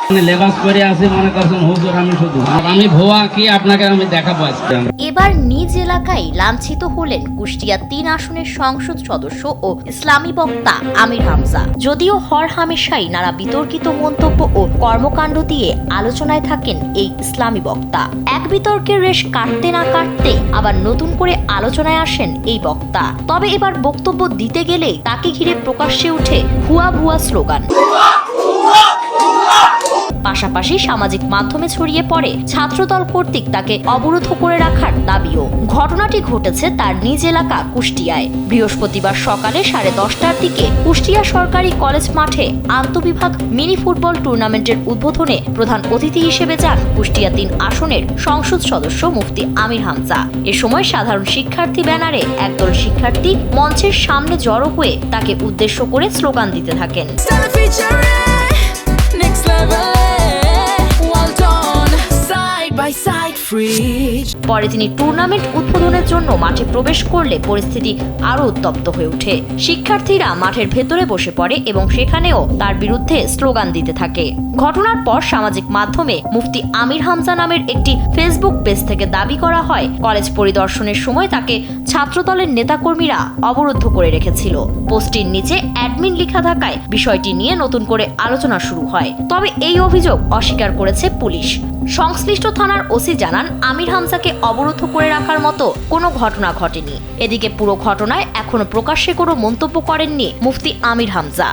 লেবাস পরে আসি মনে করছেন হুজুর আমি শুধু আমি ভুয়া কি আপনাকে আমি দেখাবো আজকে। এবার নিজ এলাকায় লাঞ্ছিত হলেন কুষ্টিয়া ৩ আসনের সংসদ সদস্য ও ইসলামী বক্তা আমির হামজা। যদিও হরহামেশাই নানা বিতর্কিত মন্তব্য ও কর্মকাণ্ড দিয়ে আলোচনায় থাকেন এই ইসলামী বক্তা। এক বিতর্কের রেশ কাটতে না কাটতে আবার নতুন করে আলোচনায় আসেন এই বক্তা। তবে এবার বক্তব্য দিতে গেলে তাকে ঘিরে প্রকাশ্যে উঠে ভুয়া ভুয়া স্লোগান। পাশাপাশি সামাজিক মাধ্যমে ছড়িয়ে পড়ে ছাত্রদল কর্তৃক তাকে অবরোধ করে রাখার দাবিও। ঘটনাটি ঘটেছে তার নিজ এলাকা কুষ্টিয়ায়। বৃহস্পতিবার সকালে 10:30টার দিকে কুষ্টিয়া সরকারি কলেজ মাঠে আন্তঃবিভাগ মিনি ফুটবল টুর্নামেন্টের উদ্বোধনে প্রধান অতিথি হিসেবে যান কুষ্টিয়া ৩ আসনের সংসদ সদস্য মুফতি আমির হামজা। এ সময় সাধারণ শিক্ষার্থী ব্যানারে একদল শিক্ষার্থী মঞ্চের সামনে জড়ো হয়ে তাকে উদ্দেশ্য করে স্লোগান দিতে থাকেন। পরে তিনি টুর্নামেন্ট উদ্বোধনের জন্য মাঠে প্রবেশ করলে পরিস্থিতি আরো উত্তপ্ত হয়ে ওঠে। শিক্ষার্থীরা মাঠের ভেতরে বসে পড়ে এবং সেখানেও তার বিরুদ্ধে স্লোগান দিতে থাকে। ঘটনার পর সামাজিক মাধ্যমে মুফতি আমির হামজা নামের একটি ফেসবুক পেজ থেকে দাবি করা হয় কলেজ পরিদর্শনের সময় তাকে ছাত্রদলের নেতাকর্মীরা অবরুদ্ধ করে রেখেছিল। পোস্টটির নিচে অ্যাডমিন লেখা থাকায় বিষয়টি নিয়ে নতুন করে আলোচনা শুরু হয়। তবে এই অভিযোগ অস্বীকার করেছে পুলিশ। সংশ্লিষ্ট থানার ওসি জানান আমির হামজাকে অবরুদ্ধ করে রাখার মতো কোনো ঘটনা ঘটেনি। এদিকে পুরো ঘটনায় এখনো প্রকাশ্যে কোনো মন্তব্য করেননি মুফতি আমির হামজা।